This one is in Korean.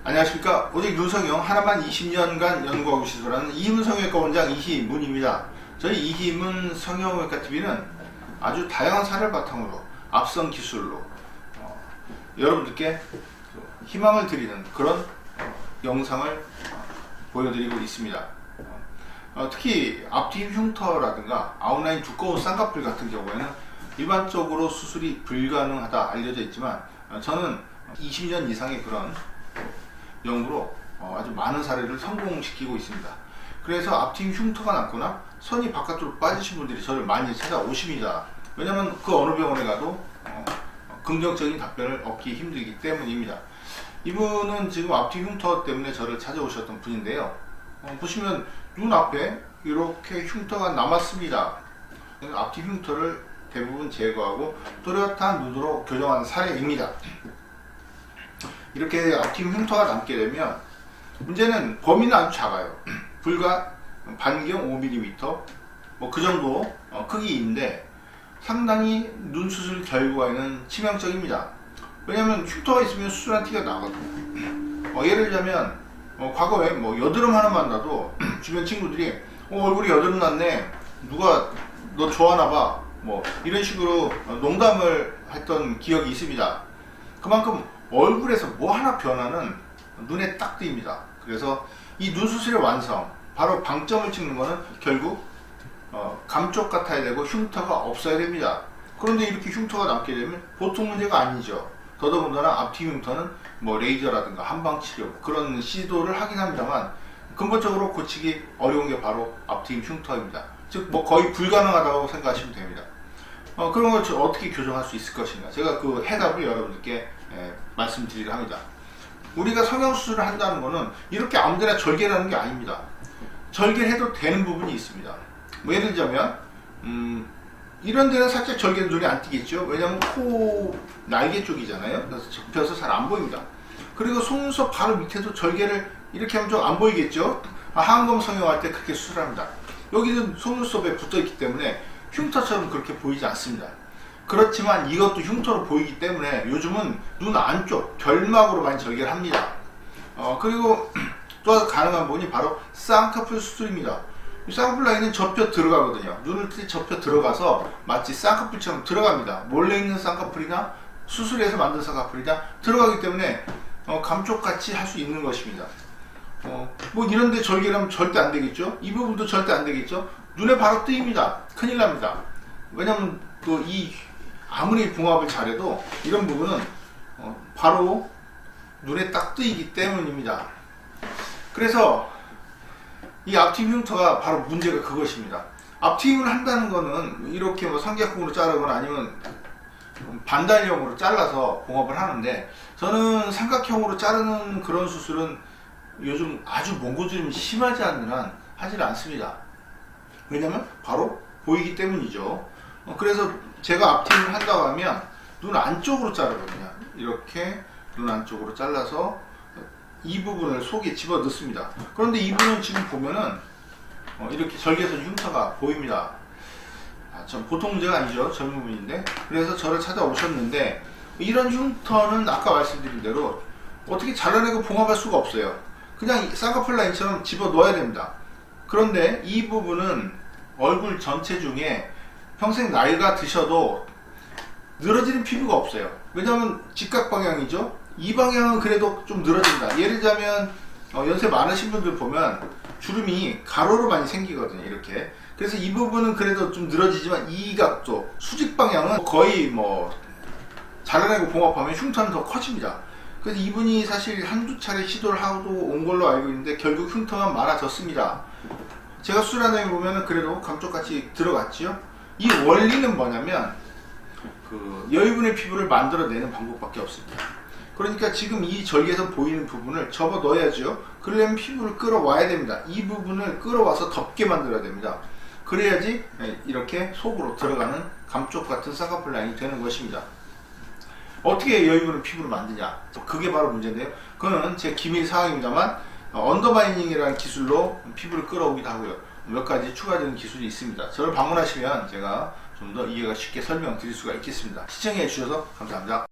안녕하십니까. 오직 윤성형 하나만 20년간 연구하고 시설하는 이희문 성형외과 원장 이희문입니다. 저희 이희문 성형외과TV는 아주 다양한 사례를 바탕으로 앞선 기술로 여러분들께 희망을 드리는 그런 영상을 보여드리고 있습니다. 특히 앞뒤 흉터라든가 아웃라인 두꺼운 쌍꺼풀 같은 경우에는 일반적으로 수술이 불가능하다 알려져 있지만 저는 20년 이상의 그런 연구로 아주 많은 사례를 성공시키고 있습니다. 그래서 앞뒤 흉터가 났거나 선이 바깥으로 빠지신 분들이 저를 많이 찾아오십니다. 왜냐하면 그 어느 병원에 가도 긍정적인 답변을 얻기 힘들기 때문입니다. 이분은 지금 앞뒤 흉터 때문에 저를 찾아오셨던 분인데요. 보시면 눈앞에 이렇게 흉터가 남았습니다. 앞뒤 흉터를 대부분 제거하고 또렷한 눈으로 교정하는 사례입니다. 이렇게 앞뒤 흉터가 남게 되면 문제는 범위는 아주 작아요. 불과 반경 5mm 뭐 그 정도 크기인데 상당히 눈 수술 결과에는 치명적입니다. 왜냐하면 흉터가 있으면 수술한 티가 나거든요. 예를 들자면 과거에 뭐 여드름 하나만 나도 주변 친구들이 얼굴이 여드름 났네, 누가 너 좋아하나봐, 뭐 이런 식으로 농담을 했던 기억이 있습니다. 그만큼 얼굴에서 뭐 하나 변화는 눈에 딱 띄입니다. 그래서 이 눈 수술의 완성, 바로 방점을 찍는 거는 결국 감쪽 같아야 되고 흉터가 없어야 됩니다. 그런데 이렇게 흉터가 남게 되면 보통 문제가 아니죠. 더더군다나 앞뒤 흉터는 뭐 레이저라든가 한방치료 그런 시도를 하긴 합니다만 근본적으로 고치기 어려운 게 바로 앞뒤 흉터입니다. 즉 뭐 거의 불가능하다고 생각하시면 됩니다. 그런 걸 어떻게 교정할 수 있을 것인가, 제가 그 해답을 여러분들께 말씀드리려 합니다. 우리가 성형수술을 한다는 거는 이렇게 아무데나 절개를 하는 게 아닙니다. 절개를 해도 되는 부분이 있습니다. 뭐 예를 들자면 이런 데는 살짝 절개는 눈에 안 띄겠죠. 왜냐하면 코 날개 쪽이잖아요. 그래서 접혀서 잘 안 보입니다. 그리고 속눈썹 바로 밑에도 절개를 이렇게 하면 좀 안 보이겠죠. 하안검 성형할 때 그렇게 수술합니다. 여기는 속눈썹에 붙어 있기 때문에 흉터처럼 그렇게 보이지 않습니다. 그렇지만 이것도 흉터로 보이기 때문에 요즘은 눈 안쪽 결막으로 많이 절개를 합니다. 그리고 또 가능한 부분이 바로 쌍꺼풀 수술입니다. 이 쌍꺼풀 라인은 접혀 들어가거든요. 눈을 뜰 때 접혀 들어가서 마치 쌍꺼풀처럼 들어갑니다. 몰래 있는 쌍꺼풀이나 수술해서 만든 쌍꺼풀이나 들어가기 때문에 감쪽같이 할 수 있는 것입니다. 뭐 이런데 절개를 하면 절대 안 되겠죠. 이 부분도 절대 안 되겠죠. 눈에 바로 뜨입니다. 큰일 납니다. 왜냐면 아무리 봉합을 잘해도 이런 부분은 바로 눈에 딱 뜨이기 때문입니다. 그래서 이 앞뒤 흉터가 바로 문제가 그것입니다. 앞뒤 흉을 한다는 거는 이렇게 뭐 삼각형으로 자르거나 아니면 반달형으로 잘라서 봉합을 하는데, 저는 삼각형으로 자르는 그런 수술은 요즘 아주 몽고주름이 심하지 않는 한 하지를 않습니다. 왜냐면 바로 보이기 때문이죠. 그래서 제가 앞뒤를 한다고 하면 눈 안쪽으로 자르거든요. 이렇게 눈 안쪽으로 잘라서 이 부분을 속에 집어 넣습니다. 그런데 이 부분은 지금 보면은 이렇게 절개선 흉터가 보입니다. 전 보통 문제가 아니죠. 젊은 분인데. 그래서 저를 찾아오셨는데 이런 흉터는 아까 말씀드린 대로 어떻게 잘라내고 봉합할 수가 없어요. 그냥 쌍꺼풀 라인처럼 집어 넣어야 됩니다. 그런데 이 부분은 얼굴 전체 중에 평생 나이가 드셔도 늘어지는 피부가 없어요. 왜냐하면 직각 방향이죠. 이 방향은 그래도 좀 늘어진다. 예를 들자면 연세 많으신 분들 보면 주름이 가로로 많이 생기거든요. 이렇게. 그래서 이 부분은 그래도 좀 늘어지지만 이 각도 수직 방향은 거의 뭐 잘라내고 봉합하면 흉터는 더 커집니다. 그래서 이분이 사실 한두 차례 시도를 하고 온 걸로 알고 있는데 결국 흉터만 많아졌습니다. 제가 수술하는 거 보면은 그래도 감쪽같이 들어갔지요. 이 원리는 뭐냐면 여유분의 피부를 만들어내는 방법밖에 없습니다. 그러니까 지금 이 절개선 보이는 부분을 접어 넣어야죠. 그러려면 피부를 끌어와야 됩니다. 이 부분을 끌어와서 덮게 만들어야 됩니다. 그래야지 이렇게 속으로 들어가는 감쪽 같은 쌍꺼풀 라인이 되는 것입니다. 어떻게 여유분의 피부를 만드냐, 그게 바로 문제인데요. 그거는 제 기밀 사항입니다만 언더바이닝이라는 기술로 피부를 끌어오기도 하고요. 몇 가지 추가되는 기술이 있습니다. 저를 방문하시면 제가 좀 더 이해가 쉽게 설명드릴 수가 있겠습니다. 시청해 주셔서 감사합니다.